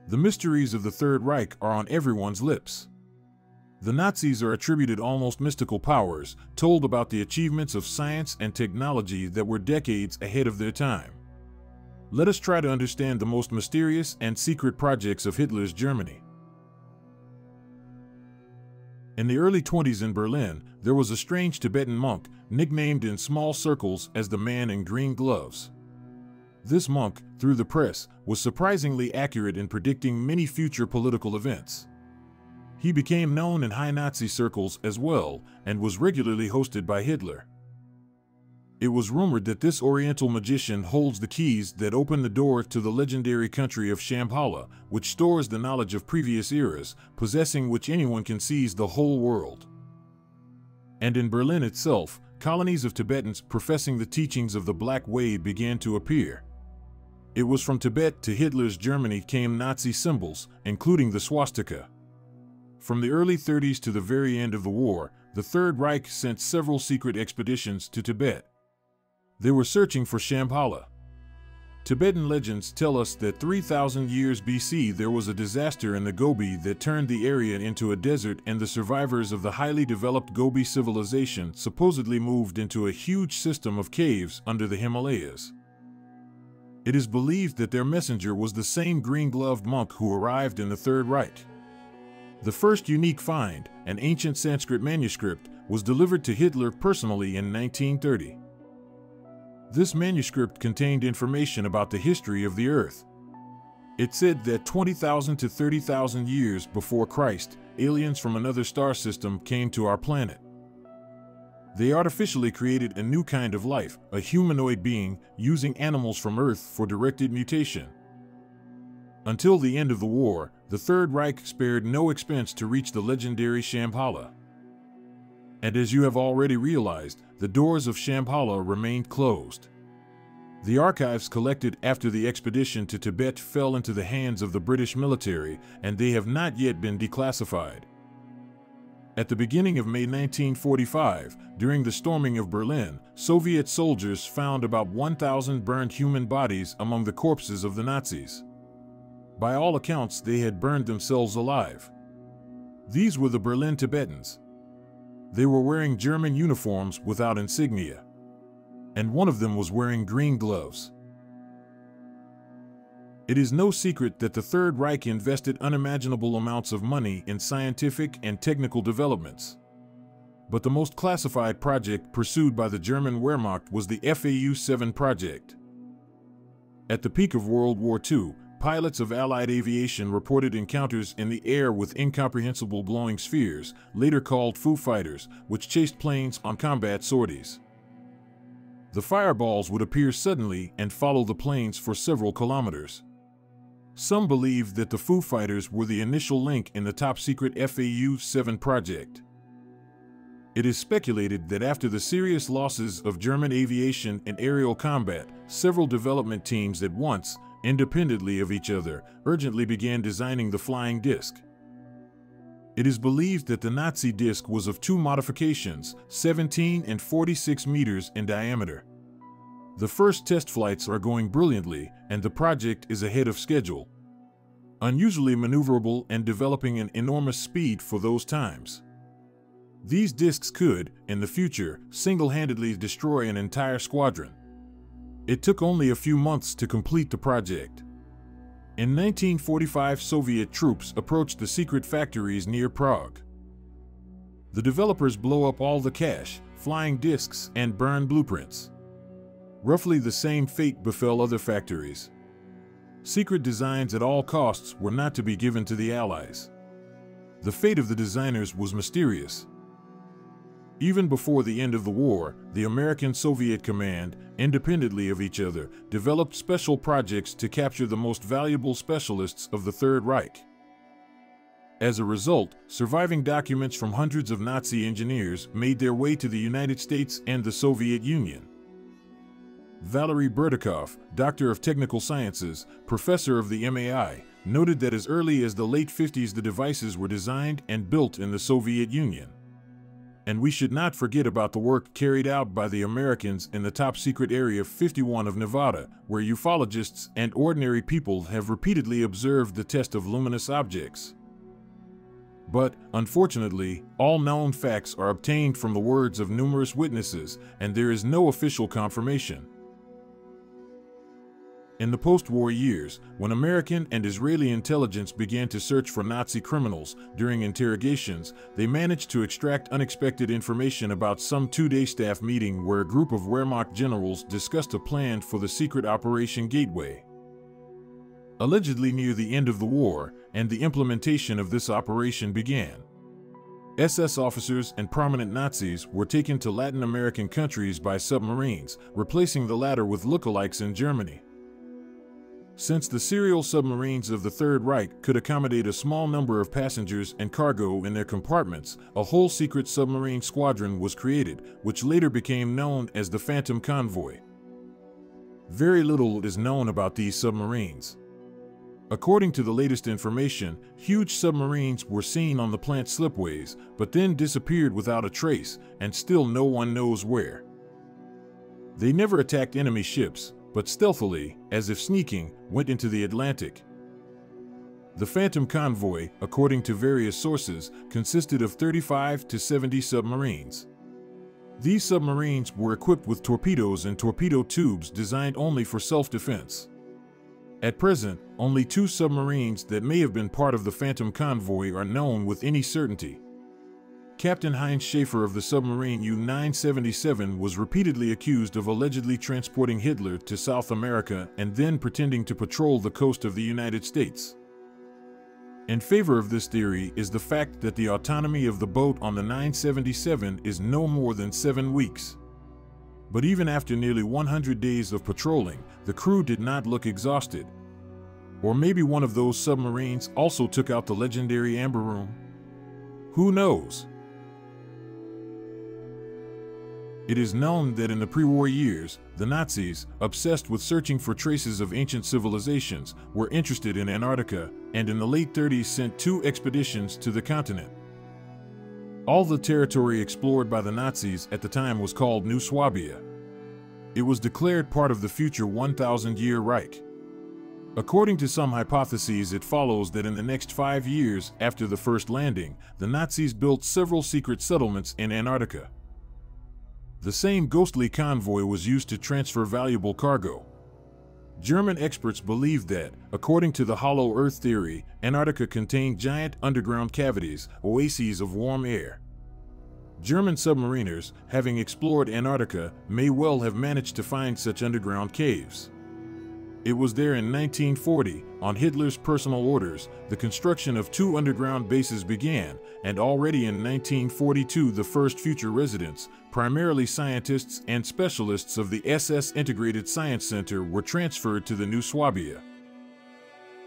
The mysteries of the Third Reich are on everyone's lips. The Nazis are attributed almost mystical powers, told about the achievements of science and technology that were decades ahead of their time. Let us try to understand the most mysterious and secret projects of Hitler's Germany. In the early 20s in Berlin, there was a strange Tibetan monk, nicknamed in small circles as the Man in Green Gloves. This monk, through the press, was surprisingly accurate in predicting many future political events. He became known in high Nazi circles as well, and was regularly hosted by Hitler. It was rumored that this Oriental magician holds the keys that open the door to the legendary country of Shambhala, which stores the knowledge of previous eras, possessing which anyone can seize the whole world. And in Berlin itself, colonies of Tibetans professing the teachings of the Black Way began to appear. It was from Tibet to Hitler's Germany came Nazi symbols, including the swastika. From the early 30s to the very end of the war, the Third Reich sent several secret expeditions to Tibet. They were searching for Shambhala. Tibetan legends tell us that 3,000 years BC there was a disaster in the Gobi that turned the area into a desert, and the survivors of the highly developed Gobi civilization supposedly moved into a huge system of caves under the Himalayas. It is believed that their messenger was the same green-gloved monk who arrived in the Third Reich. The first unique find, an ancient Sanskrit manuscript, was delivered to Hitler personally in 1930. This manuscript contained information about the history of the Earth. It said that 20,000 to 30,000 years before Christ, aliens from another star system came to our planet. They artificially created a new kind of life, a humanoid being, using animals from Earth for directed mutation. Until the end of the war, the Third Reich spared no expense to reach the legendary Shambhala. And as you have already realized, the doors of Shambhala remained closed. The archives collected after the expedition to Tibet fell into the hands of the British military, and they have not yet been declassified. At the beginning of May 1945, during the storming of Berlin, Soviet soldiers found about 1,000 burned human bodies among the corpses of the Nazis. By all accounts, they had burned themselves alive. These were the Berlin Tibetans. They were wearing German uniforms without insignia, and one of them was wearing green gloves. It is no secret that the Third Reich invested unimaginable amounts of money in scientific and technical developments. But the most classified project pursued by the German Wehrmacht was the FAU-7 project. At the peak of World War II, pilots of Allied aviation reported encounters in the air with incomprehensible glowing spheres, later called Foo Fighters, which chased planes on combat sorties. The fireballs would appear suddenly and follow the planes for several kilometers. Some believe that the Foo Fighters were the initial link in the top-secret FAU-7 project. It is speculated that after the serious losses of German aviation in aerial combat, several development teams at once, independently of each other, urgently began designing the flying disc. It is believed that the Nazi disc was of two modifications, 17 and 46 meters in diameter. The first test flights are going brilliantly, and the project is ahead of schedule. Unusually maneuverable and developing an enormous speed for those times. These discs could, in the future, single-handedly destroy an entire squadron. It took only a few months to complete the project. In 1945, Soviet troops approached the secret factories near Prague. The developers blow up all the cache, flying discs, and burn blueprints. Roughly the same fate befell other factories. Secret designs at all costs were not to be given to the Allies. The fate of the designers was mysterious. Even before the end of the war, the American-Soviet command, independently of each other, developed special projects to capture the most valuable specialists of the Third Reich. As a result, surviving documents from hundreds of Nazi engineers made their way to the United States and the Soviet Union. Valery Berdikov, Doctor of Technical Sciences, professor of the MAI, noted that as early as the late 50s the devices were designed and built in the Soviet Union. And we should not forget about the work carried out by the Americans in the top-secret Area 51 of Nevada, where ufologists and ordinary people have repeatedly observed the test of luminous objects. But, unfortunately, all known facts are obtained from the words of numerous witnesses, and there is no official confirmation. In the post-war years, when American and Israeli intelligence began to search for Nazi criminals during interrogations, they managed to extract unexpected information about some two-day staff meeting where a group of Wehrmacht generals discussed a plan for the secret Operation Gateway. Allegedly near the end of the war, and the implementation of this operation began. SS officers and prominent Nazis were taken to Latin American countries by submarines, replacing the latter with lookalikes in Germany. Since the serial submarines of the Third Reich could accommodate a small number of passengers and cargo in their compartments, a whole secret submarine squadron was created, which later became known as the Phantom Convoy. Very little is known about these submarines. According to the latest information, huge submarines were seen on the plant slipways, but then disappeared without a trace, and still no one knows where. They never attacked enemy ships, but stealthily, as if sneaking, went into the Atlantic. The Phantom Convoy, according to various sources, consisted of 35 to 70 submarines. These submarines were equipped with torpedoes and torpedo tubes designed only for self-defense. At present, only 2 submarines that may have been part of the Phantom Convoy are known with any certainty. Captain Heinz Schaefer of the submarine U-977 was repeatedly accused of allegedly transporting Hitler to South America and then pretending to patrol the coast of the United States. In favor of this theory is the fact that the autonomy of the boat on the 977 is no more than 7 weeks. But even after nearly 100 days of patrolling, the crew did not look exhausted. Or maybe one of those submarines also took out the legendary Amber Room? Who knows? It is known that in the pre-war years, the Nazis, obsessed with searching for traces of ancient civilizations, were interested in Antarctica, and in the late 30s sent 2 expeditions to the continent. All the territory explored by the Nazis at the time was called New Swabia. It was declared part of the future 1,000-year Reich. According to some hypotheses, it follows that in the next 5 years after the first landing, the Nazis built several secret settlements in Antarctica. The same ghostly convoy was used to transfer valuable cargo. German experts believed that, according to the hollow earth theory, Antarctica contained giant underground cavities, oases of warm air. German submariners, having explored Antarctica, may well have managed to find such underground caves. It was there in 1940, on Hitler's personal orders, the construction of 2 underground bases began, and already in 1942 the first future residents, primarily scientists and specialists of the SS Integrated Science Center, were transferred to the New Swabia.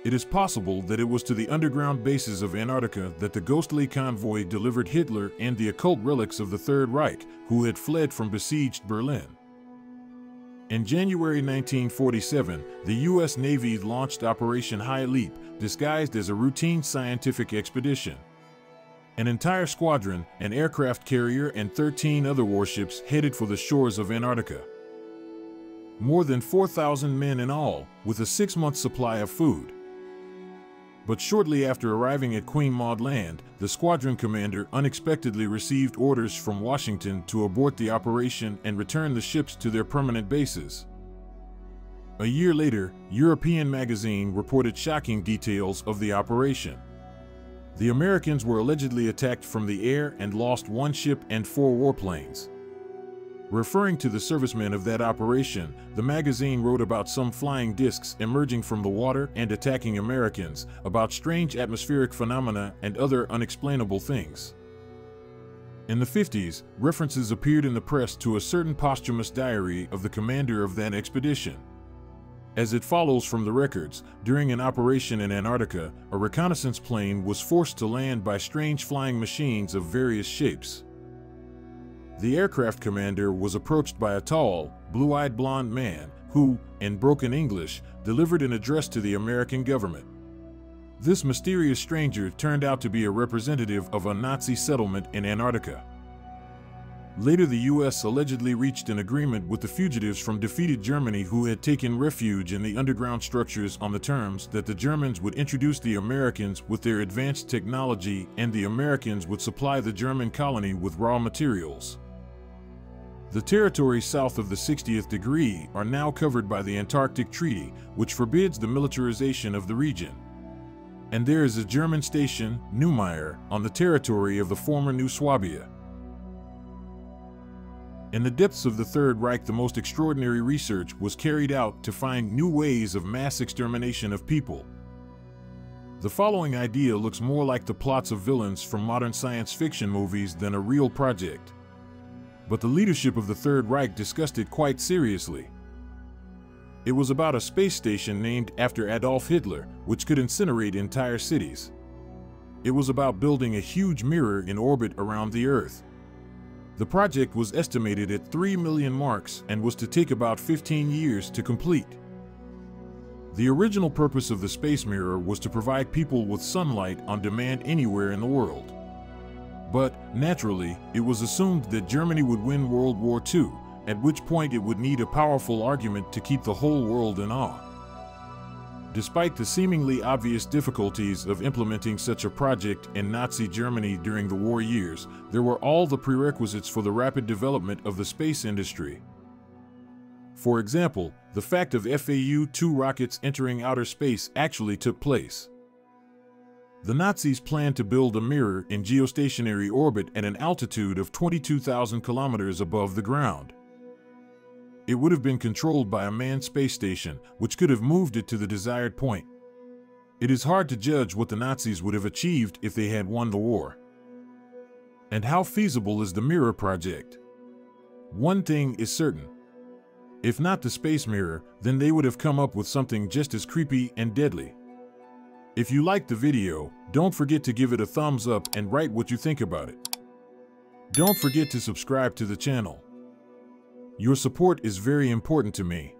It is possible that it was to the underground bases of Antarctica that the ghostly convoy delivered Hitler and the occult relics of the Third Reich, who had fled from besieged Berlin. In January 1947, the U.S. Navy launched Operation High Leap, disguised as a routine scientific expedition. An entire squadron, an aircraft carrier, and 13 other warships headed for the shores of Antarctica. More than 4,000 men in all, with a 6-month supply of food. But shortly after arriving at Queen Maud Land, the squadron commander unexpectedly received orders from Washington to abort the operation and return the ships to their permanent bases. A year later, European magazine reported shocking details of the operation. The Americans were allegedly attacked from the air and lost 1 ship and 4 warplanes. Referring to the servicemen of that operation, the magazine wrote about some flying discs emerging from the water and attacking Americans, about strange atmospheric phenomena and other unexplainable things. In the 50s, references appeared in the press to a certain posthumous diary of the commander of that expedition. As it follows from the records, during an operation in Antarctica, a reconnaissance plane was forced to land by strange flying machines of various shapes. The aircraft commander was approached by a tall, blue-eyed blonde man who, in broken English, delivered an address to the American government. This mysterious stranger turned out to be a representative of a Nazi settlement in Antarctica. Later, the US allegedly reached an agreement with the fugitives from defeated Germany who had taken refuge in the underground structures on the terms that the Germans would introduce the Americans with their advanced technology and the Americans would supply the German colony with raw materials. The territories south of the 60th degree are now covered by the Antarctic Treaty, which forbids the militarization of the region. And there is a German station, Neumayer, on the territory of the former New Swabia. In the depths of the Third Reich, the most extraordinary research was carried out to find new ways of mass extermination of people. The following idea looks more like the plots of villains from modern science fiction movies than a real project. But the leadership of the Third Reich discussed it quite seriously. It was about a space station named after Adolf Hitler, which could incinerate entire cities. It was about building a huge mirror in orbit around the Earth. The project was estimated at 3 million marks and was to take about 15 years to complete. The original purpose of the space mirror was to provide people with sunlight on demand anywhere in the world. But, naturally, it was assumed that Germany would win World War II, at which point it would need a powerful argument to keep the whole world in awe. Despite the seemingly obvious difficulties of implementing such a project in Nazi Germany during the war years, there were all the prerequisites for the rapid development of the space industry. For example, the fact of FAU-2 rockets entering outer space actually took place. The Nazis planned to build a mirror in geostationary orbit at an altitude of 22,000 kilometers above the ground. It would have been controlled by a manned space station, which could have moved it to the desired point. It is hard to judge what the Nazis would have achieved if they had won the war. And how feasible is the mirror project? One thing is certain. If not the space mirror, then they would have come up with something just as creepy and deadly. If you liked the video, don't forget to give it a thumbs up and write what you think about it. Don't forget to subscribe to the channel. Your support is very important to me.